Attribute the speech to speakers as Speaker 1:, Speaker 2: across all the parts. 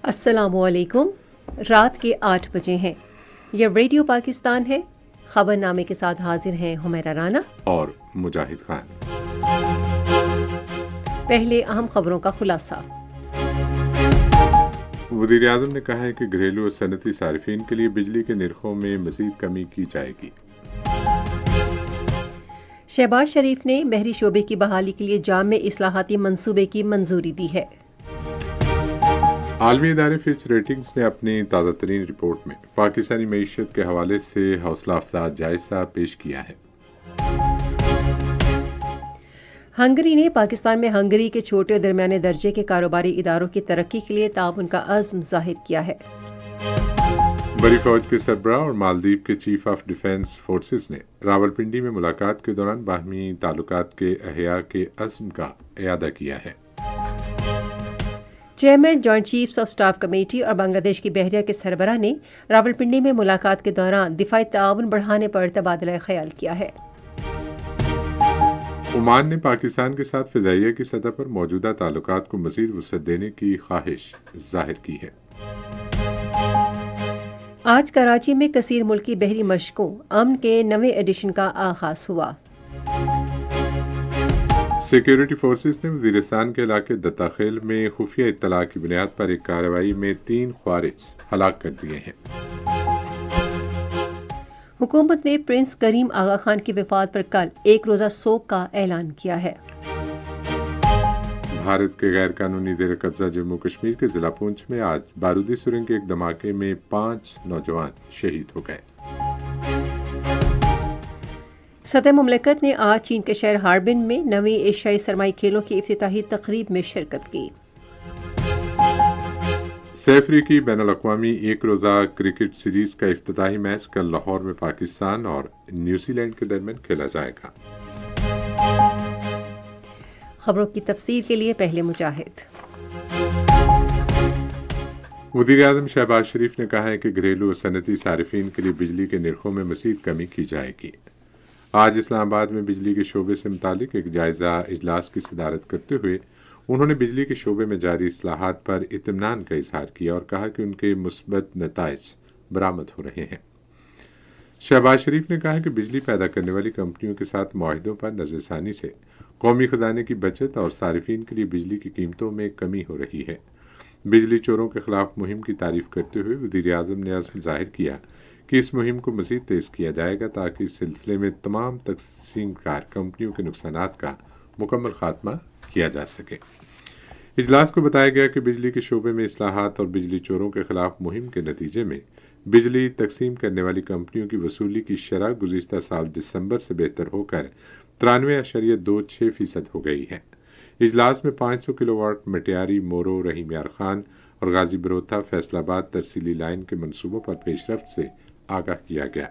Speaker 1: السلام علیکم۔ رات کے 8 بجے ہیں۔ یہ ریڈیو پاکستان ہے۔ خبر نامے کے ساتھ حاضر ہیں حمیرہ رانا
Speaker 2: اور مجاہد خان۔
Speaker 1: پہلے اہم خبروں کا خلاصہ۔
Speaker 2: وزیر اعظم نے کہا ہے کہ گھریلو اور صنعتی صارفین کے لیے بجلی کے نرخوں میں مزید کمی کی جائے گی۔
Speaker 1: شہباز شریف نے بحری شعبے کی بحالی کے لیے جامع اصلاحاتی منصوبے کی منظوری دی ہے۔
Speaker 2: عالمی ادارے فچ ریٹنگز نے اپنی تازہ ترین رپورٹ میں پاکستانی معیشت کے حوالے سے حوصلہ افزا جائزہ پیش کیا ہے۔
Speaker 1: ہنگری نے پاکستان میں ہنگری کے چھوٹے اور درمیانے درجے کے کاروباری اداروں کی ترقی کے لیے تعاون کا عزم ظاہر کیا ہے۔
Speaker 2: بڑی فوج کے سربراہ اور مالدیپ کے چیف آف ڈیفنس فورسز نے راولپنڈی میں ملاقات کے دوران باہمی تعلقات کے احیاء کے عزم کا اعادہ کیا ہے۔
Speaker 1: Chairman joint chiefs of staff committee اور بنگلہ دیش کی بحریہ کے سربراہ نے راولپنڈی میں ملاقات کے دوران دفاعی تعاون بڑھانے پر تبادلہ خیال کیا ہے۔
Speaker 2: عمان نے پاکستان کے ساتھ فضائیہ کی سطح پر موجودہ تعلقات کو مزید وسعت دینے کی خواہش ظاہر کی ہے۔
Speaker 1: آج کراچی میں کثیر ملکی بحری مشقوں امن کے نویں ایڈیشن کا آغاز ہوا۔
Speaker 2: سیکیورٹی فورسز نے وزیرستان کے علاقے دتاخیل میں خفیہ اطلاع کی بنیاد پر ایک کارروائی میں 3 خوارج ہلاک کر دیے ہیں۔
Speaker 1: حکومت نے پرنس کریم آغا خان کی وفات پر کل ایک روزہ سوگ کا اعلان کیا ہے۔
Speaker 2: بھارت کے غیر قانونی زیر قبضہ جموں کشمیر کے ضلع پونچھ میں آج بارودی سرنگ کے ایک دھماکے میں 5 نوجوان شہید ہو گئے۔
Speaker 1: صدر مملکت نے آج چین کے شہر ہاربن میں 9ویں ایشیائی سرمائی کھیلوں کی افتتاحی تقریب میں شرکت کی۔
Speaker 2: سہ افریقی بین الاقوامی ایک روزہ کرکٹ سیریز کا افتتاحی میچ کل لاہور میں پاکستان اور نیوزی لینڈ کے درمیان کھیلا جائے گا۔
Speaker 1: خبروں کی تفصیل کے لیے پہلے مجاہد۔
Speaker 2: وزیر اعظم شہباز شریف نے کہا ہے کہ گھریلو اور صنعتی صارفین کے لیے بجلی کے نرخوں میں مزید کمی کی جائے گی۔ آج اسلام آباد میں بجلی کے شعبے سے متعلق ایک جائزہ اجلاس کی صدارت کرتے ہوئے انہوں نے بجلی کے شعبے میں جاری اصلاحات پر اطمینان کا اظہار کیا اور کہا کہ ان کے مثبت نتائج برآمد ہو رہے ہیں۔ شہباز شریف نے کہا کہ بجلی پیدا کرنے والی کمپنیوں کے ساتھ معاہدوں پر نظر ثانی سے قومی خزانے کی بچت اور صارفین کے لیے بجلی کی قیمتوں میں کمی ہو رہی ہے۔ بجلی چوروں کے خلاف مہم کی تعریف کرتے ہوئے وزیر اعظم نے عزم ظاہر کیا کہ اس مہم کو مزید تیز کیا جائے گا تاکہ اس سلسلے میں تمام تقسیم کار کمپنیوں کے نقصانات کا مکمل خاتمہ کیا جا سکے۔ اجلاس کو بتایا گیا کہ بجلی کے شعبے میں اصلاحات اور بجلی چوروں کے خلاف مہم کے نتیجے میں بجلی تقسیم کرنے والی کمپنیوں کی وصولی کی شرح گزشتہ سال دسمبر سے بہتر ہو کر 93.26% ہو گئی ہے۔ اجلاس میں 500 کلو واٹ مٹیاری مورو رحیم یار خان اور غازی بروتھا فیصل آباد ترسیلی لائن کے منصوبوں پر پیش رفت سے آگاہ کیا گیا۔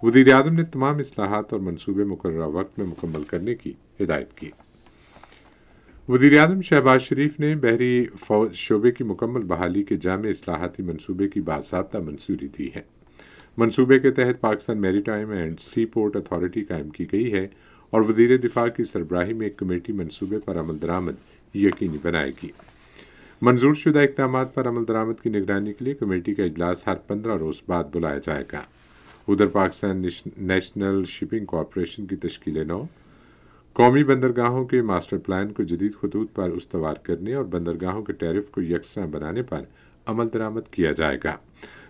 Speaker 2: وزیر اعظم نے تمام اصلاحات اور منصوبے مقررہ وقت میں مکمل کرنے کی ہدایت کی۔ وزیر اعظم شہباز شریف نے بحری فوج شعبے کی مکمل بحالی کے جامع اصلاحاتی منصوبے کی باضابطہ منظوری دی ہے۔ منصوبے کے تحت پاکستان میری time and sea port authority قائم کی گئی ہے اور وزیر دفاع کی سربراہی میں ایک کمیٹی منصوبے پر عمل درآمد یقینی بنائے گی۔ منظور شدہ اقدامات پر عمل درآمد کی نگرانی کے لیے کمیٹی کا اجلاس ہر 15 روز بعد بلایا جائے گا۔ ادھر پاکستان نیشنل شپنگ کارپوریشن کی تشکیل نو، قومی بندرگاہوں کے ماسٹر پلان کو جدید خطوط پر استوار کرنے اور بندرگاہوں کے ٹیرف کو یکساں بنانے پر عمل درآمد کیا جائے گا۔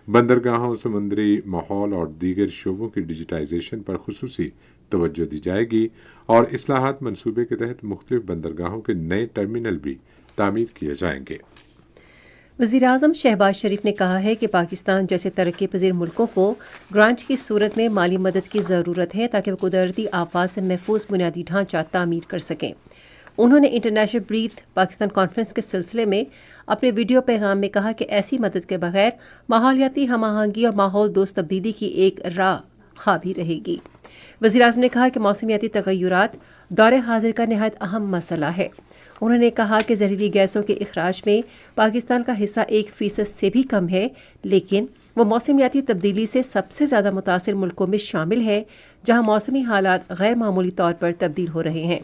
Speaker 2: بندرگاہوں، سمندری ماحول اور دیگر شعبوں کی ڈیجیٹائزیشن پر خصوصی توجہ دی جائے گی اور اصلاحات منصوبے کے تحت مختلف بندرگاہوں کے نئے ٹرمینل بھی تعمیر کیے جائیں گے۔
Speaker 1: وزیر اعظم شہباز شریف نے کہا ہے کہ پاکستان جیسے ترقی پذیر ملکوں کو گرانٹ کی صورت میں مالی مدد کی ضرورت ہے تاکہ وہ قدرتی آفات سے محفوظ بنیادی ڈھانچہ تعمیر کر سکیں۔ انہوں نے انٹرنیشنل بریتھ پاکستان کانفرنس کے سلسلے میں اپنے ویڈیو پیغام میں کہا کہ ایسی مدد کے بغیر ماحولیاتی ہم آہنگی اور ماحول دوست تبدیلی کی ایک راہ خابی رہے گی۔ وزیر اعظم نے کہا کہ موسمیاتی تغیرات دور حاضر کا نہایت اہم مسئلہ ہے۔ انہوں نے کہا کہ زہریلی گیسوں کے اخراج میں پاکستان کا حصہ 1% سے بھی کم ہے، لیکن وہ موسمیاتی تبدیلی سے سب سے زیادہ متاثر ملکوں میں شامل ہے جہاں موسمی حالات غیر معمولی طور پر تبدیل ہو رہے ہیں۔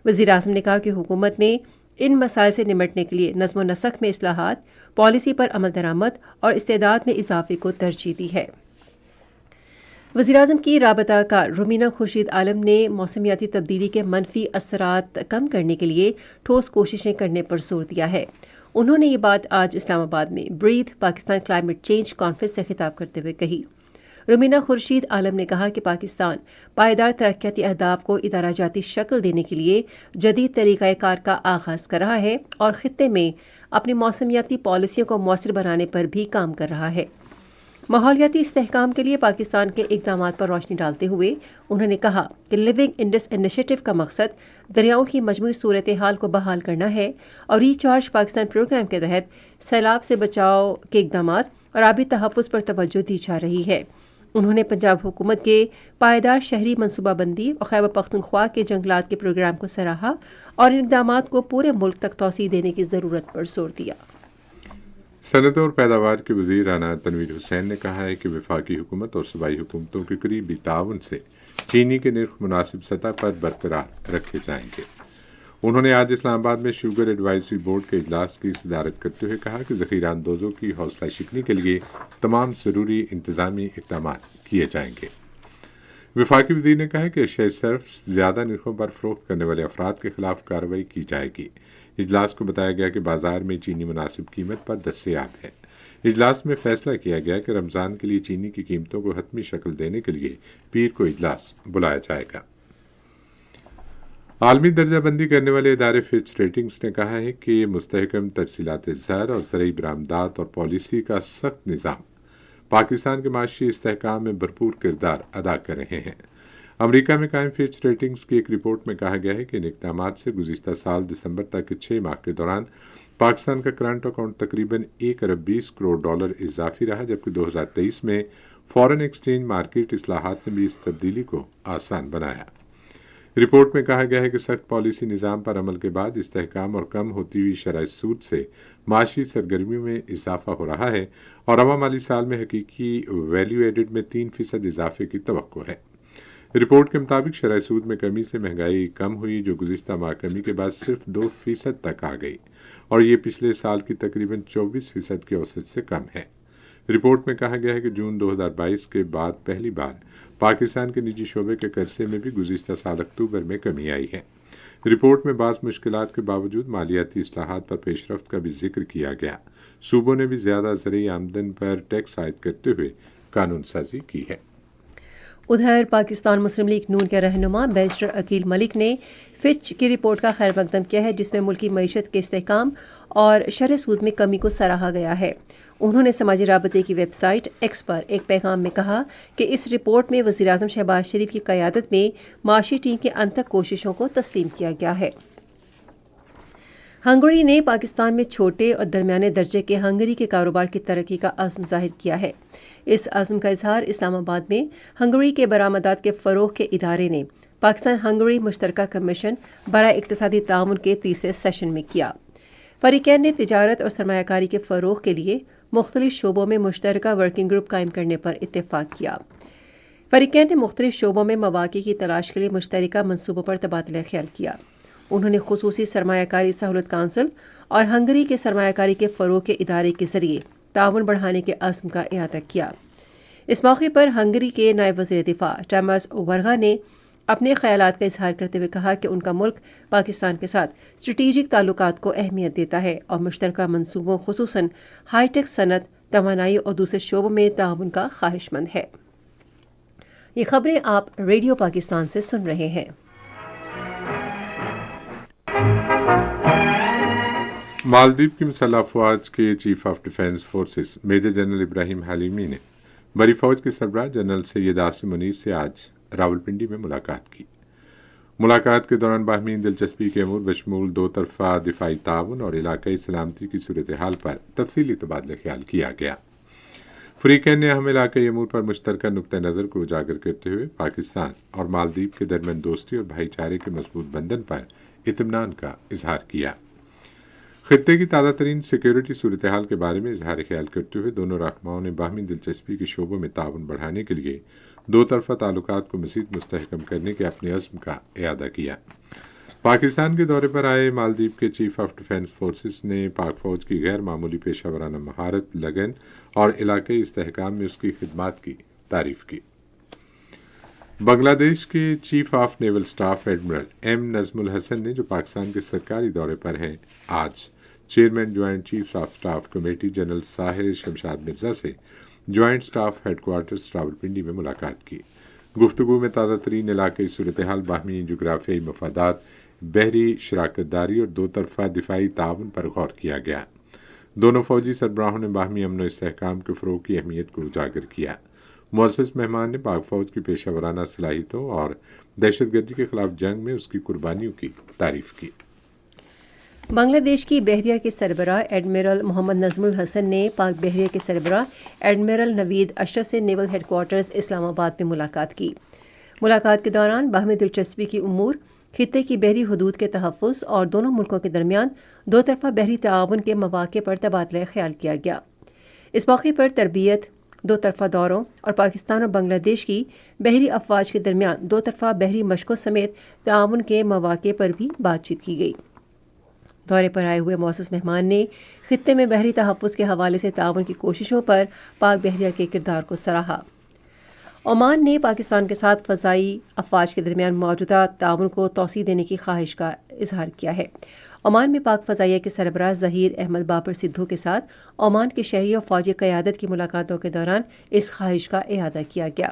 Speaker 1: وزیر اعظم نے کہا کہ حکومت نے ان مسائل سے نمٹنے کے لیے نظم و نسق میں اصلاحات، پالیسی پر عمل درآمد اور استعداد میں اضافے کو ترجیح دی ہے۔ وزیراعظم کی رابطہ کار رومینہ خورشید عالم نے موسمیاتی تبدیلی کے منفی اثرات کم کرنے کے لیے ٹھوس کوششیں کرنے پر زور دیا ہے۔ انہوں نے یہ بات آج اسلام آباد میں breathe Pakistan climate change conference سے خطاب کرتے ہوئے کہی۔ رومینہ خورشید عالم نے کہا کہ پاکستان پائیدار ترقیاتی اہداف کو ادارہ جاتی شکل دینے کے لیے جدید طریقہ کار کا آغاز کر رہا ہے اور خطے میں اپنی موسمیاتی پالیسیوں کو مؤثر بنانے پر بھی کام کر رہا ہے۔ ماحولیاتی استحکام کے لیے پاکستان کے اقدامات پر روشنی ڈالتے ہوئے انہوں نے کہا کہ لیونگ انڈس انیشیٹو کا مقصد دریاؤں کی مجموعی صورتحال کو بحال کرنا ہے اور ریچارج پاکستان پروگرام کے تحت سیلاب سے بچاؤ کے اقدامات اور آبی تحفظ پر توجہ دی جا رہی ہے۔ انہوں نے پنجاب حکومت کے پائیدار شہری منصوبہ بندی اور خیبر پختونخوا کے جنگلات کے پروگرام کو سراہا اور ان اقدامات کو پورے ملک تک توسیع دینے کی ضرورت پر زور دیا۔
Speaker 2: صنعت اور پیداوار کے وزیر رانا تنویر حسین نے کہا ہے کہ وفاقی حکومت اور صوبائی حکومتوں کے قریبی تعاون سے چینی کے نرخ مناسب سطح پر برقرار رکھے جائیں گے۔ انہوں نے آج اسلام آباد میں شوگر ایڈوائزری بورڈ کے اجلاس کی صدارت کرتے ہوئے کہا کہ ذخیرہ اندوزوں کی حوصلہ شکنی کے لیے تمام ضروری انتظامی اقدامات کیے جائیں گے۔ وفاقی وزیر نے کہا کہ اشیاء صرف زیادہ نرخوں پر فروخت کرنے والے افراد کے خلاف کارروائی کی جائے گی۔ اجلاس کو بتایا گیا کہ بازار میں چینی مناسب قیمت پر دستیاب ہے۔ اجلاس میں فیصلہ کیا گیا کہ رمضان کے لیے چینی کی قیمتوں کو حتمی شکل دینے کے لیے پیر کو اجلاس بلایا جائے گا۔ عالمی درجہ بندی کرنے والے ادارے فچ ریٹنگز نے کہا ہے کہ مستحکم ترسیلات زر اور زرعی برآمدات اور پالیسی کا سخت نظام پاکستان کے معاشی استحکام میں بھرپور کردار ادا کر رہے ہیں۔ امریکہ میں قائم فچ ریٹنگز کی ایک رپورٹ میں کہا گیا ہے کہ ان اقدامات سے گزشتہ سال دسمبر تک کے 6 ماہ کے دوران پاکستان کا کرنٹ اکاؤنٹ تقریباً 1 ارب 20 کروڑ ڈالر اضافی رہا، جبکہ 2023 میں فارن ایکسچینج مارکیٹ اصلاحات نے بھی اس تبدیلی کو آسان بنایا۔ رپورٹ میں کہا گیا ہے کہ سخت پالیسی نظام پر عمل کے بعد استحکام اور کم ہوتی ہوئی شرح سود سے معاشی سرگرمیوں میں اضافہ ہو رہا ہے اور رواں مالی سال میں حقیقی ویلیو ایڈڈ میں 3% اضافے کی توقع ہے۔ رپورٹ کے مطابق شرح سود میں کمی سے مہنگائی کم ہوئی، جو گزشتہ ماہ کمی کے بعد صرف 2% تک آ گئی اور یہ پچھلے سال کی تقریباً 24% کی اوسط سے کم ہے۔ رپورٹ میں کہا گیا ہے کہ جون 2022 کے بعد پہلی بار پاکستان کے نجی شعبے کے قرضے میں بھی گزشتہ سال اکتوبر میں کمی آئی ہے۔ رپورٹ میں بعض مشکلات کے باوجود مالیاتی اصلاحات پر پیش رفت کا بھی ذکر کیا گیا۔ صوبوں نے بھی زیادہ زرعی آمدن پر ٹیکس عائد کرتے ہوئے قانون سازی کی ہے۔
Speaker 1: ادھر پاکستان مسلم لیگ نون کے رہنما بیرسٹر عقیل ملک نے فچ کی رپورٹ کا خیر مقدم کیا ہے، جس میں ملکی معیشت کے استحکام اور شرح سود میں کمی کو سراہا گیا ہے۔ انہوں نے سماجی رابطے کی ویب سائٹ ایکس پر ایک پیغام میں کہا کہ اس رپورٹ میں وزیراعظم شہباز شریف کی قیادت میں معاشی ٹیم کی انتھک کوششوں کو تسلیم کیا گیا ہے۔ ہنگری نے پاکستان میں چھوٹے اور درمیانے درجے کے ہنگری کے کاروبار کی ترقی کا عزم ظاہر کیا ہے۔ اس عزم کا اظہار اسلام آباد میں ہنگری کے برآمدات کے فروغ کے ادارے نے پاکستان ہنگری مشترکہ کمیشن برائے اقتصادی تعاون کے تیسرے سیشن میں کیا۔ فریقین نے تجارت اور سرمایہ کاری کے فروغ کے لیے مختلف شعبوں میں مشترکہ ورکنگ گروپ قائم کرنے پر اتفاق کیا۔ فریقین نے مختلف شعبوں میں مواقع کی تلاش کے لیے مشترکہ منصوبوں پر تبادلہ خیال کیا۔ انہوں نے خصوصی سرمایہ کاری سہولت کونسل اور ہنگری کے سرمایہ کاری کے فروغ کے ادارے کے ذریعے تعاون بڑھانے کے عزم کا اعادہ کیا۔ اس موقع پر ہنگری کے نائب وزیر دفاع ٹاماس ورغا نے اپنے خیالات کا اظہار کرتے ہوئے کہا کہ ان کا ملک پاکستان کے ساتھ اسٹریٹجک تعلقات کو اہمیت دیتا ہے اور مشترکہ منصوبوں خصوصاً ہائی ٹیک صنعت، توانائی اور دوسرے شعبوں میں تعاون کا خواہش مند ہے۔ یہ خبریں آپ ریڈیو پاکستان سے سن رہے ہیں۔
Speaker 2: مالدیپ کی مسلح افواج کے chief of defence forces major general Ibrahim Halimi نے بری فوج کے سربراہ جنرل سید عاصم منیر سے آج راولپنڈی میں ملاقات کی۔ ملاقات کے دوران باہمی دلچسپی کے امور بشمول دو طرفہ دفاعی تعاون اور علاقائی سلامتی کی صورتحال پر تفصیلی تبادلہ خیال کیا گیا۔ فریقین نے اہم علاقائی امور پر مشترکہ نقطہ نظر کو اجاگر کرتے ہوئے پاکستان اور مالدیپ کے درمیان دوستی اور بھائی چارے کے مضبوط بندھن پر اطمینان کا اظہار کیا۔ خطے کی تازہ ترین سیکیورٹی صورتحال کے بارے میں اظہار خیال کرتے ہوئے دونوں رہنماؤں نے باہمی دلچسپی کے شعبوں میں تعاون بڑھانے کے لیے دو طرفہ تعلقات کو مزید مستحکم کرنے کے اپنے عزم کا اعادہ کیا۔ پاکستان کے دورے پر آئے مالدیپ کے چیف آف ڈیفنس فورسز نے پاک فوج کی غیر معمولی پیشہ ورانہ مہارت، لگن اور علاقائی استحکام میں اس کی خدمات کی تعریف کی۔ بنگلہ دیش کے chief of naval staff admiral M Nazmul Hasan نے، جو پاکستان کے سرکاری دورے پر ہیں، آج chairman joint chief of staff committee general Sahir Shamshad Mirza سے joint staff headquarters Rawalpindi میں ملاقات کی۔ گفتگو میں تازہ ترین علاقائی صورتحال، باہمی جغرافیائی مفادات، بحری شراکت داری اور دو طرفہ دفاعی تعاون پر غور کیا گیا۔ دونوں فوجی سربراہوں نے باہمی امن و استحکام کے فروغ کی اہمیت کو اجاگر کیا۔ معزز مہمان نے پاک فوج کی پیشہ ورانہ صلاحیتوں اور دہشت گردی کے خلاف جنگ میں اس کی قربانیوں کی تعریف کی۔
Speaker 1: بنگلہ دیش کی بحریہ کے سربراہ ایڈمرل محمد نظم الحسن نے پاک بحریہ کے سربراہ ایڈمرل نوید اشرف سے نیول ہیڈ کوارٹرز اسلام آباد میں ملاقات کی۔ ملاقات کے دوران باہمی دلچسپی کی امور، خطے کی بحری حدود کے تحفظ اور دونوں ملکوں کے درمیان دو طرفہ بحری تعاون کے مواقع پر تبادلہ خیال کیا گیا۔ اس موقع پر تربیت، دو طرفہ دوروں اور پاکستان اور بنگلہ دیش کی بحری افواج کے درمیان دو طرفہ بحری مشقوں سمیت تعاون کے مواقع پر بھی بات چیت کی گئی۔ دورے پر آئے ہوئے معزز مہمان نے خطے میں بحری تحفظ کے حوالے سے تعاون کی کوششوں پر پاک بحریہ کے کردار کو سراہا۔ عمان نے پاکستان کے ساتھ فضائی افواج کے درمیان موجودہ تعاون کو توسیع دینے کی خواہش کا اظہار کیا ہے۔ عمان میں پاک فضائیہ کے سربراہ ظہیر احمد بابر سدھو کے ساتھ عمان کے شہری اور فوجی قیادت کی ملاقاتوں کے دوران اس خواہش کا اعادہ کیا گیا۔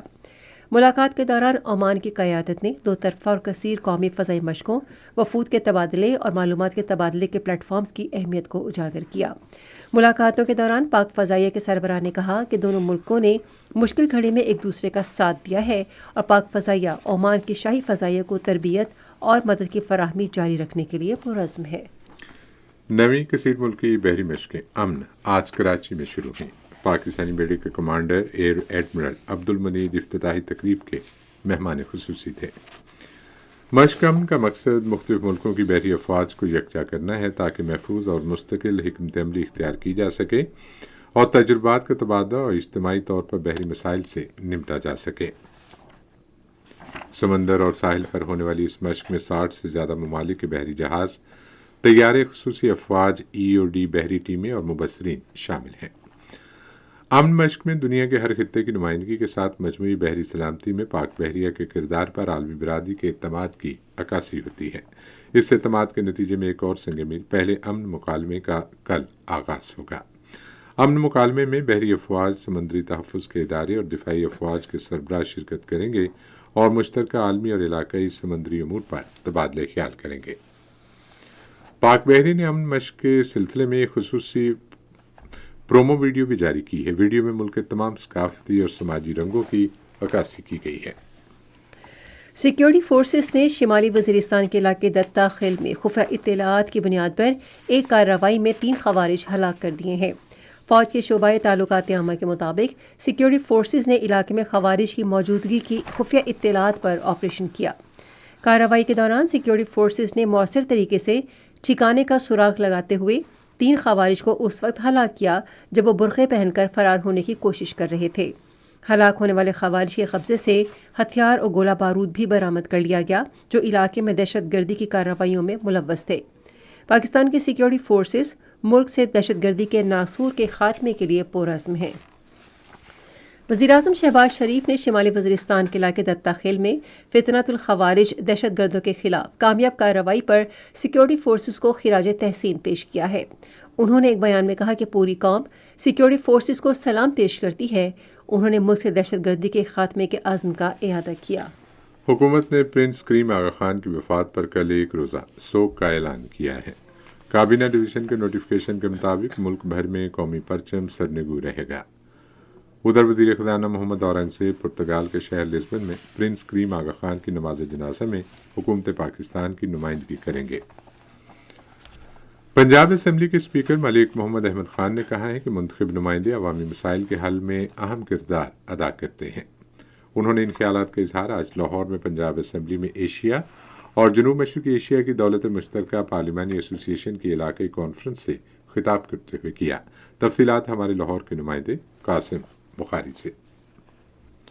Speaker 1: ملاقات کے دوران عمان کی قیادت نے دو طرفہ اور کثیر قومی فضائی مشقوں، وفود کے تبادلے اور معلومات کے تبادلے کے پلیٹ فارمز کی اہمیت کو اجاگر کیا۔ ملاقاتوں کے دوران پاک فضائیہ کے سربراہ نے کہا کہ دونوں ملکوں نے مشکل گھڑی میں ایک دوسرے کا ساتھ دیا ہے اور پاک فضائیہ عمان کی شاہی فضائیہ کو تربیت اور مدد کی فراہمی جاری رکھنے کے لیے پرعزم ہے۔
Speaker 2: نویں کثیر ملکی بحری مشقیں امن آج کراچی میں شروع ہوئیں۔ پاکستانی بیڑے کے commander year admiral Abdul Majeed افتتاحی تقریب کے مہمان خصوصی تھے۔ مشق امن کا مقصد مختلف ملکوں کی بحری افواج کو یکجا کرنا ہے تاکہ محفوظ اور مستقل حکمت عملی اختیار کی جا سکے اور تجربات کا تبادلہ اور اجتماعی طور پر بحری مسائل سے نمٹا جا سکے۔ سمندر اور ساحل پر ہونے والی اس مشق میں 60 سے زیادہ ممالک کے بحری جہاز، طیارے، خصوصی افواج، ای او ڈی بحری ٹیمیں اور مبصرین شامل ہیں۔ امن مشق میں دنیا کے ہر خطے کی نمائندگی کے ساتھ مجموعی بحری سلامتی میں پاک بحریہ کے کردار پر عالمی برادری کے اعتماد کی عکاسی ہوتی ہے۔ اس اعتماد کے نتیجے میں ایک اور سنگ میل پہلے امن مکالمے کا کل آغاز ہوگا۔ امن مکالمے میں بحری افواج، سمندری تحفظ کے ادارے اور دفاعی افواج کے سربراہ شرکت کریں گے اور مشترکہ عالمی اور علاقائی سمندری امور پر تبادلہ خیال کریں گے۔ پاک بحریہ نے امن مشق کے سلسلے میں ایک خصوصی پرومو ویڈیو بھی جاری کی ہے۔ ویڈیو میں ملک کے تمام ثقافتی اور سماجی رنگوں کی عکاسی کی گئی ہے۔
Speaker 1: سیکیورٹی فورسز نے شمالی وزیرستان کے علاقے دتا خیل میں خفیہ اطلاعات کی بنیاد پر ایک کارروائی میں 3 خوارج ہلاک کر دیے ہیں۔ فوج کے شعبہ تعلقات عامہ کے مطابق سیکیورٹی فورسز نے علاقے میں خوارج کی موجودگی کی خفیہ اطلاعات پر آپریشن کیا۔ کارروائی کے دوران سیکیورٹی فورسز نے مؤثر طریقے سے ٹھکانے کا سراغ لگاتے ہوئے 3 خوارج کو اس وقت ہلاک کیا جب وہ برقعے پہن کر فرار ہونے کی کوشش کر رہے تھے۔ ہلاک ہونے والے خوارج کے قبضے سے ہتھیار اور گولہ بارود بھی برآمد کر لیا گیا جو علاقے میں دہشت گردی کی کارروائیوں میں ملوث تھے۔ پاکستان کی سیکیورٹی فورسز ملک سے دہشت گردی کے ناسور کے خاتمے کے لیے پرعزم ہیں۔ وزیراعظم شہباز شریف نے شمالی وزیرستان کے علاقے دتا خیل میں فتنۃ الخوارج دہشت گردوں کے خلاف کامیاب کارروائی پر سیکیورٹی فورسز کو خراج تحسین پیش کیا ہے۔ انہوں نے ایک بیان میں کہا کہ پوری قوم سیکیورٹی فورسز کو سلام پیش کرتی ہے۔ انہوں نے ملک سے دہشت گردی کے خاتمے کے عزم کا اعادہ کیا۔
Speaker 2: حکومت نے پرنس کریم آغا خان کی وفات پر کل ایک روزہ سوگ کا اعلان کیا ہے۔ کابینہ ڈویژن کے نوٹیفکیشن کے مطابق ملک بھر میں قومی پرچم سرنگو رہے گا۔ ادھر وزیر خزانہ محمد اورنگزیب پرتگال کے شہر لسبن میں پرنس کریم آغا خان کی نماز جنازہ میں حکومت پاکستان کی نمائندگی کریں گے۔ پنجاب اسمبلی کے اسپیکر ملک محمد احمد خان نے کہا ہے کہ منتخب نمائندے عوامی مسائل کے حل میں اہم کردار ادا کرتے ہیں۔ انہوں نے ان خیالات کا اظہار آج لاہور میں پنجاب اسمبلی میں ایشیا اور جنوب مشرقی ایشیا کی دولت مشترکہ پارلیمانی ایسوسی ایشن کی علاقائی کانفرنس سے خطاب کرتے ہوئے کیا۔ تفصیلات ہمارے لاہور کے نمائندے قاسم بخاری سے۔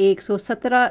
Speaker 1: 117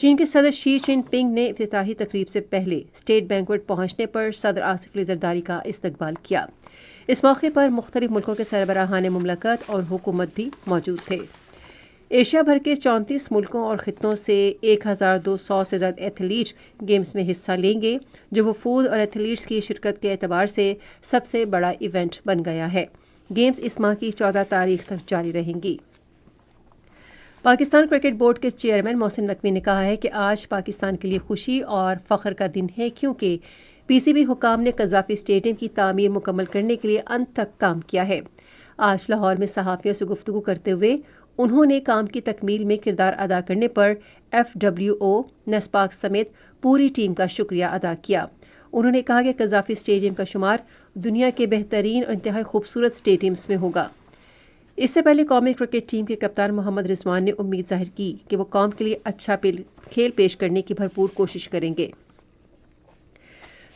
Speaker 1: چین کے صدر شی جن پنگ نے افتتاحی تقریب سے پہلے اسٹیٹ بینکوٹ پہنچنے پر صدر آصف علی زرداری کا استقبال کیا۔ اس موقع پر مختلف ملکوں کے سربراہان مملکت اور حکومت بھی موجود تھے۔ ایشیا بھر کے 34 ملکوں اور خطوں سے 1200 سے زیادہ ایتھلیٹ گیمز میں حصہ لیں گے، جو وفود اور ایتھلیٹس کی شرکت کے اعتبار سے سب سے بڑا ایونٹ بن گیا ہے۔ گیمز اس ماہ کی 14 تاریخ تک جاری رہیں گی۔ پاکستان کرکٹ بورڈ کے چیئرمین محسن نقوی نے کہا ہے کہ آج پاکستان کے لیے خوشی اور فخر کا دن ہے، کیونکہ پی سی بی حکام نے قذافی اسٹیڈیم کی تعمیر مکمل کرنے کے لیے انت تک کام کیا ہے۔ آج لاہور میں صحافیوں سے گفتگو کرتے ہوئے انہوں نے کام کی تکمیل میں کردار ادا کرنے پر FWO، نسپاک سمیت پوری ٹیم کا شکریہ ادا کیا۔ انہوں نے کہا کہ قذافی اسٹیڈیم کا شمار دنیا کے بہترین اور انتہائی خوبصورت اسٹیڈیمز میں ہوگا۔ اس سے پہلے قومی کرکٹ ٹیم کے کپتان محمد رضوان نے امید ظاہر کی کہ وہ قوم کے لیے اچھا کھیل پیش کرنے کی بھرپور کوشش کریں گے۔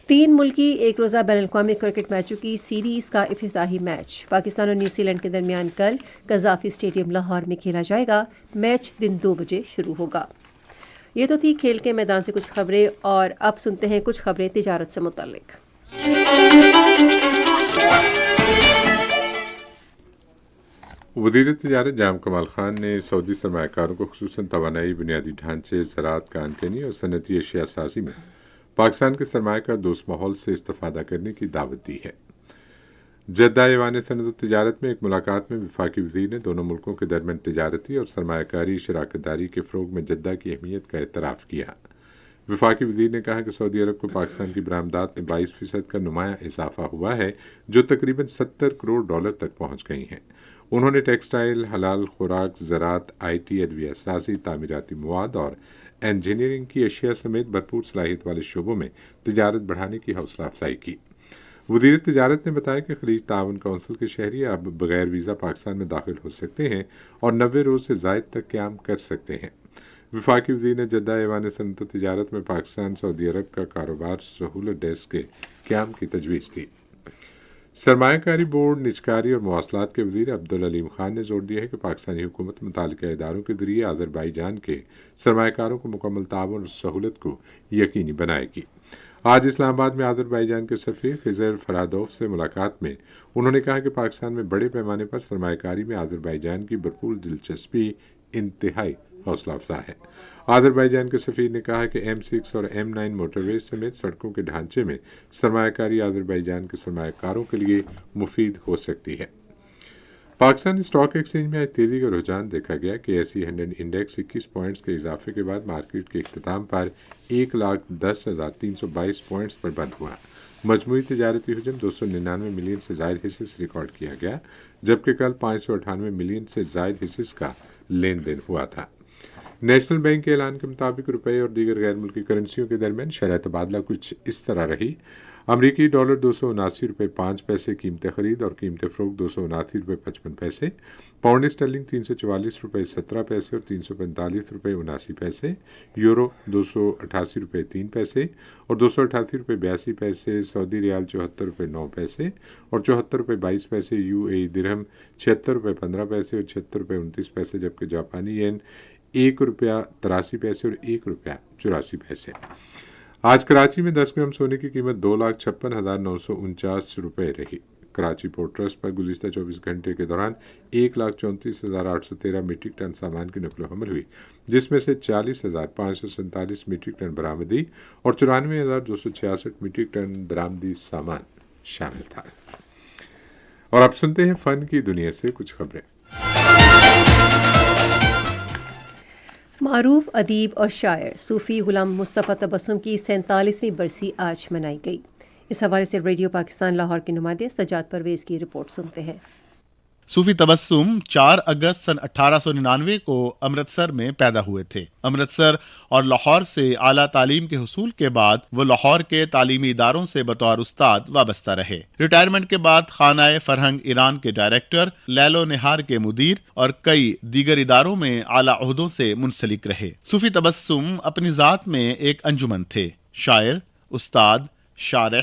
Speaker 1: 3 ملکی ایک روزہ بین الاقوامی کرکٹ میچوں کی سیریز کا افتتاحی میچ پاکستان اور نیوزی لینڈ کے درمیان کل قذافی اسٹیڈیم لاہور میں کھیلا جائے گا۔ میچ دن 2 بجے شروع ہوگا۔ یہ تو تھی کھیل کے میدان سے کچھ خبریں، اور اب سنتے ہیں کچھ خبریں تجارت سے متعلق۔
Speaker 2: وزیر تجارت جام کمال خان نے سعودی سرمایہ کاروں کو خصوصاً توانائی، بنیادی ڈھانچے، زراعت، کانکنی اور صنعتی اشیاء سازی میں پاکستان کے سرمایہ کار دوست ماحول سے استفادہ کرنے کی دعوت دی ہے۔ جدہ ایوان صنعت و تجارت میں ایک ملاقات میں وفاقی وزیر نے دونوں ملکوں کے درمیان تجارتی اور سرمایہ کاری شراکت داری کے فروغ میں جدہ کی اہمیت کا اعتراف کیا۔ وفاقی وزیر نے کہا کہ سعودی عرب کو پاکستان کی برآمدات میں 22% کا نمایاں اضافہ ہوا ہے، جو تقریباً $70 کروڑ تک پہنچ گئی ہیں۔ انہوں نے ٹیکسٹائل، حلال خوراک، زراعت، IT، ادویہ سازی، تعمیراتی مواد اور انجینئرنگ کی اشیاء سمیت بھرپور صلاحیت والے شعبوں میں تجارت بڑھانے کی حوصلہ افزائی کی۔ وزیر تجارت نے بتایا کہ خلیج تعاون کونسل کے شہری اب بغیر ویزا پاکستان میں داخل ہو سکتے ہیں اور 90 روز سے زائد تک قیام کر سکتے ہیں۔ وفاقی وزیر نے جدہ ایوان صنعت و تجارت میں پاکستان سعودی عرب کا کاروبار سہولت ڈیسک کے قیام کی تجویز دی۔ سرمایہ کاری بورڈ، نجکاری اور مواصلات کے وزیر عبدالعلیم خان نے زور دیا ہے کہ پاکستانی حکومت متعلقہ اداروں کے ذریعے آذربائیجان کے سرمایہ کاروں کو مکمل تعاون اور سہولت کو یقینی بنائے گی۔ آج اسلام آباد میں آذربائیجان کے سفیر خضر فرادوف سے ملاقات میں انہوں نے کہا کہ پاکستان میں بڑے پیمانے پر سرمایہ کاری میں آذربائیجان کی بھرپور دلچسپی انتہائی حوصلہ افزا ہے۔ آذربائیجان کے سفیر نے کہا کہ M6 اور M9 موٹر ویز سمیت سڑکوں کے ڈھانچے میں سرمایہ کاری آذربائیجان کے سرمایہ کاروں کے لیے مفید ہو سکتی ہے۔ پاکستان اسٹاک ایکسچینج میں آج تیزی کا رجحان دیکھا گیا کہ SE 100 انڈیکس 21 پوائنٹس کے اضافے کے بعد مارکیٹ کے اختتام پر 1,10,322 پوائنٹس پر بند ہوا۔ مجموعی تجارتی حجم 299 ملین سے زائد حصص ریکارڈ کیا گیا، جبکہ کل 598 ملین سے زائد حصص کا لین دین ہوا تھا۔ نیشنل بینک کے اعلان کے مطابق روپے اور دیگر غیر ملکی کرنسیوں کے درمیان شرح تبادلہ کچھ اس طرح رہی۔ امریکی ڈالر 279 روپے 5 پیسے قیمت خرید اور قیمت فروخت 279 روپے 55 پیسے، پاؤنڈ اسٹرلنگ 344 روپے 17 پیسے اور 345 روپے 79 پیسے، یورو 288 روپے 3 پیسے اور 288 روپے 82 پیسے، سعودی ریال 74 روپے 9 پیسے اور 74 روپے 22 پیسے، UAE درہم 76 روپے 15 پیسے اور 76 روپے 29 پیسے، جبکہ جاپانی ین 1 روپیہ 83 پیسے اور 1 روپیہ 84 پیسے۔ آج کراچی میں 10 گرام سونے کی قیمت 2,56,949 روپے رہی۔ کراچی پورٹ ٹرسٹ پر گزشتہ 24 گھنٹے کے دوران 1,34,813 میٹرک ٹن سامان کی نقل و حمل ہوئی، جس میں سے 40,547 میٹرک ٹن برآمدی اور 94,266 میٹرک ٹن درآمدی سامان شامل تھا۔ اور اب سنتے ہیں فن کی دنیا سے کچھ خبریں۔
Speaker 1: معروف ادیب اور شاعر صوفی غلام مصطفیٰ تبسم کی 47ویں برسی آج منائی گئی۔ اس حوالے سے ریڈیو پاکستان لاہور کے نمائندے سجاد پرویز کی رپورٹ سنتے ہیں۔
Speaker 3: صوفی تبسم 4 اگست سن 1899 کو امرتسر میں پیدا ہوئے تھے۔ امرتسر اور لاہور سے اعلیٰ تعلیم کے حصول کے بعد وہ لاہور کے تعلیمی اداروں سے بطور استاد وابستہ رہے۔ ریٹائرمنٹ کے بعد خانہ فرہنگ ایران کے ڈائریکٹر، لیل و نہار کے مدیر اور کئی دیگر اداروں میں اعلیٰ عہدوں سے منسلک رہے۔ صوفی تبسم اپنی ذات میں ایک انجمن تھے۔ شاعر، استاد، شارح،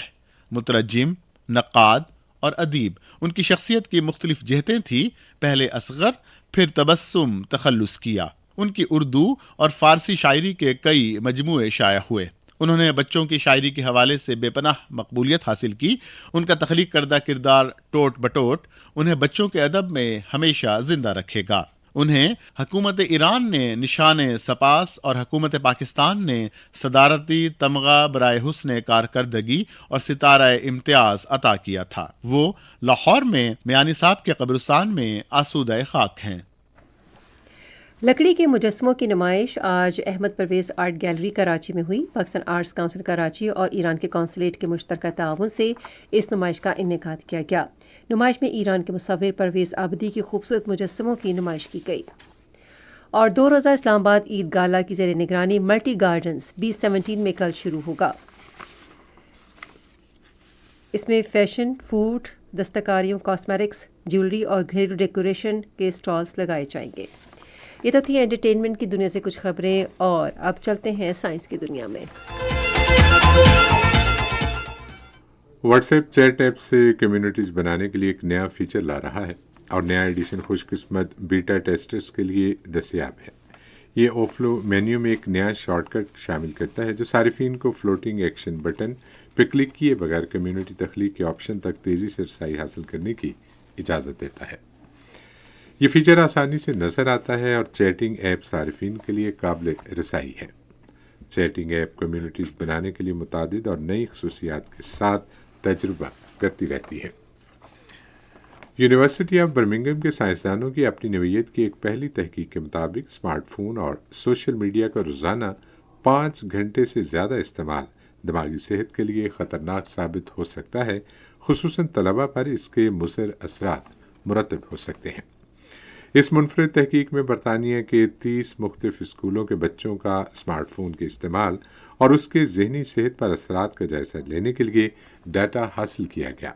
Speaker 3: مترجم، نقاد اور ادیب ان کی شخصیت کی مختلف جہتیں تھیں۔ پہلے اصغر، پھر تبسم تخلص کیا۔ ان کی اردو اور فارسی شاعری کے کئی مجموعے شائع ہوئے۔ انہوں نے بچوں کی شاعری کے حوالے سے بے پناہ مقبولیت حاصل کی۔ ان کا تخلیق کردہ کردار ٹوٹ بٹوٹ انہیں بچوں کے ادب میں ہمیشہ زندہ رکھے گا۔ انہیں حکومت ایران نے نشان سپاس اور حکومت پاکستان نے صدارتی تمغہ برائے حسن کارکردگی اور ستارہ امتیاز عطا کیا تھا۔ وہ لاہور میں میانی صاحب کے قبرستان میں آسودہ خاک ہیں۔
Speaker 1: لکڑی کے مجسموں کی نمائش آج احمد پرویز آرٹ گیلری کراچی میں ہوئی۔ پاکستان آرٹس کونسل کراچی اور ایران کے قونصلیٹ کے مشترکہ تعاون سے اس نمائش کا انعقاد کیا گیا۔ نمائش میں ایران کے مصور پرویز آبدی کی خوبصورت مجسموں کی نمائش کی گئی۔ اور 2 روزہ اسلام آباد عید گالا کی زیر نگرانی ملٹی گارڈنز 2017 میں کل شروع ہوگا۔ اس میں فیشن، فوڈ، دستکاریوں، کاسمیٹکس، جیولری اور گھریلو ڈیکوریشن کے سٹالز لگائے جائیں گے۔ یہ تو تھی انٹرٹینمنٹ کی دنیا سے کچھ خبریں، اور اب چلتے ہیں سائنس کی دنیا میں۔
Speaker 2: واٹس ایپ چیٹ ایپ سے کمیونٹیز بنانے کے لیے ایک نیا فیچر لا رہا ہے، اور نیا ایڈیشن خوش قسمت بیٹا ٹیسٹرز کے لیے دستیاب ہے۔ یہ اوفلو مینیو میں ایک نیا شارٹ کٹ شامل کرتا ہے جو صارفین کو فلوٹنگ ایکشن بٹن پہ کلک کیے بغیر کمیونٹی تخلیق کے آپشن تک تیزی سے رسائی حاصل کرنے کی اجازت دیتا ہے۔ یہ فیچر آسانی سے نظر آتا ہے اور چیٹنگ ایپ صارفین کے لیے قابل رسائی ہے۔ چیٹنگ ایپ کمیونٹیز بنانے کے لیے متعدد اور نئی خصوصیات کے ساتھ تجربہ کرتی رہتی ہے۔ یونیورسٹی آف برمنگھم کے سائنسدانوں کی اپنی نوعیت کی ایک پہلی تحقیق کے مطابق اسمارٹ فون اور سوشل میڈیا کا روزانہ 5 گھنٹے سے زیادہ استعمال دماغی صحت کے لیے خطرناک ثابت ہو سکتا ہے، خصوصاً طلبہ پر اس کے مضر اثرات مرتب ہو سکتے ہیں۔ اس منفرد تحقیق میں برطانیہ کے 30 مختلف اسکولوں کے بچوں کا اسمارٹ فون کے استعمال اور اس کے ذہنی صحت پر اثرات کا جائزہ لینے کے لیے ڈیٹا حاصل کیا گیا۔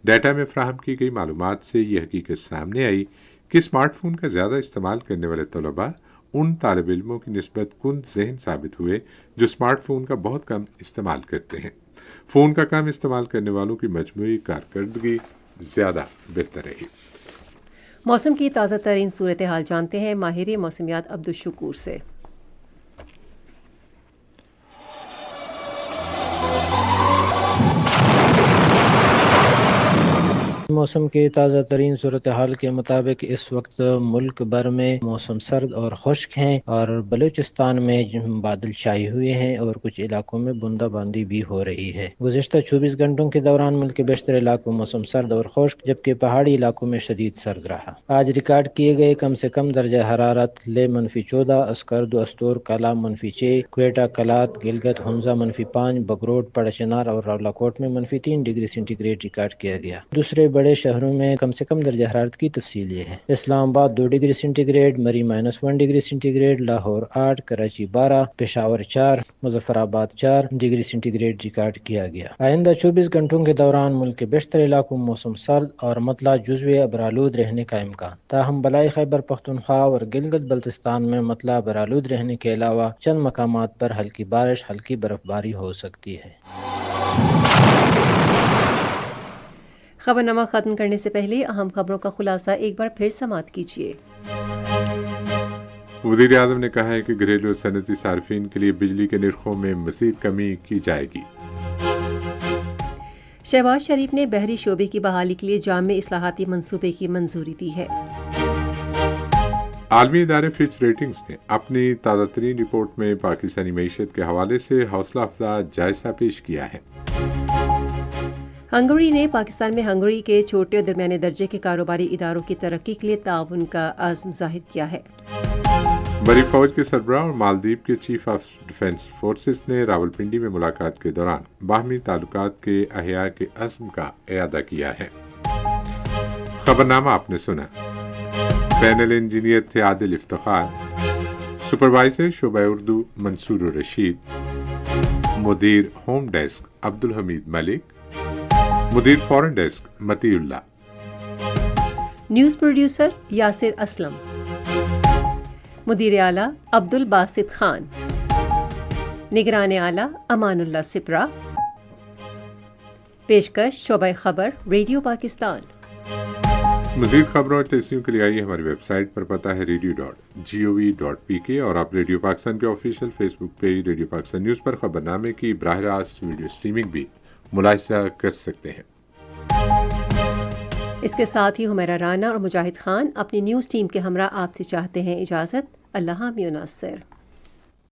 Speaker 2: ڈیٹا میں فراہم کی گئی معلومات سے یہ حقیقت سامنے آئی کہ اسمارٹ فون کا زیادہ استعمال کرنے والے طلباء ان طالب علموں کی نسبت کند ذہن ثابت ہوئے جو اسمارٹ فون کا بہت کم استعمال کرتے ہیں۔ فون کا کم استعمال کرنے والوں کی مجموعی کارکردگی زیادہ بہتر رہی۔
Speaker 1: موسم کی تازہ ترین صورتحال جانتے ہیں ماہر موسمیات عبدالشکور سے۔
Speaker 4: موسم کی تازہ ترین صورتحال کے مطابق اس وقت ملک بھر میں موسم سرد اور خشک ہیں، اور بلوچستان میں بادل چھائے ہوئے ہیں اور کچھ علاقوں میں بوندا باندی بھی ہو رہی ہے۔ گزشتہ 24 گھنٹوں کے دوران ملک کے بیشتر علاقوں میں موسم سرد اور خشک جبکہ پہاڑی علاقوں میں شدید سرد رہا۔ آج ریکارڈ کیے گئے کم سے کم درجہ حرارت لے -14، اسکردو استور کلا -6، کوئٹہ کلات گلگت حمزہ -5، بگروٹ پڑچنار اور راولا کوٹ میں -3 ڈگری سینٹی گریڈ ریکارڈ کیا گیا۔ دوسرے بڑے شہروں میں کم سے کم درجہ حرارت کی تفصیل یہ ہے: Islamabad 2 degree centigrade, Murree -1 degree centigrade, Lahore 8، Karachi 12، Peshawar 4، Muzaffarabad 4 degree centi grade record کیا گیا۔ آئندہ 24 گھنٹوں کے دوران ملک کے بیشتر علاقوں میں موسم سرد اور مطلع جزوی ابرآلود رہنے کا امکان، تاہم بلائی خیبر پختونخوا اور گلگت بلتستان میں مطلع ابرآلود رہنے کے علاوہ چند مقامات پر ہلکی بارش، ہلکی برف باری ہو سکتی ہے۔
Speaker 1: خبرنامہ ختم کرنے سے پہلے اہم خبروں کا خلاصہ ایک بار پھر سماعت کیجیے۔
Speaker 2: وزیر اعظم نے کہا ہے کہ گھریلو صنعتی صارفین کے لیے بجلی کے نرخوں میں مزید کمی کی جائے گی۔
Speaker 1: شہباز شریف نے بحری شعبے کی بحالی کے لیے جامع اصلاحاتی منصوبے کی منظوری دی ہے۔
Speaker 2: عالمی ادارے فچ ریٹنگز نے اپنی تازہ ترین رپورٹ میں پاکستانی معیشت کے حوالے سے حوصلہ افزا جائزہ پیش کیا ہے۔
Speaker 1: ہنگری نے پاکستان میں ہنگری کے چھوٹے اور درمیانے درجے کے کاروباری اداروں کی ترقی کے لیے تعاون کا عزم ظاہر کیا ہے۔
Speaker 2: بری فوج کے سربراہ اور مالدیپ کے چیف آف ڈیفنس فورسز نے راولپنڈی میں ملاقات کے دوران باہمی تعلقات کے احیاء کے عزم کا اعادہ کیا ہے۔ خبرنامہ آپ نے سنا۔ پینل انجینئر تھے عادل افتخار، سپروائزر شعبہ اردو منصور الرشید، مدیر ہوم ڈیسک عبدالحمید ملک، مدیر فورن ڈیسک متی اللہ،
Speaker 1: نیوز پروڈیوسر یاسر اسلم، مدیر اعلیٰ عبد الباسط خان، نگران اعلیٰ امان اللہ سپرا، پیشکش شعبہ خبر ریڈیو پاکستان۔
Speaker 2: مزید خبروں اور تحریروں کے لیے آئیے ہماری ویب سائٹ پر، پتہ ہے radio.gov.pk، اور آپ ریڈیو پاکستان کے آفیشیل فیس بک پیج ریڈیو پاکستان نیوز پر خبرنامے کی براہ راست ویڈیو اسٹریمنگ بھی ملاحظہ کر سکتے ہیں۔
Speaker 1: اس کے ساتھ ہی حمیرہ رانا اور مجاہد خان اپنی نیوز ٹیم کے ہمراہ آپ سے چاہتے ہیں اجازت۔ اللہ حامی و ناصر۔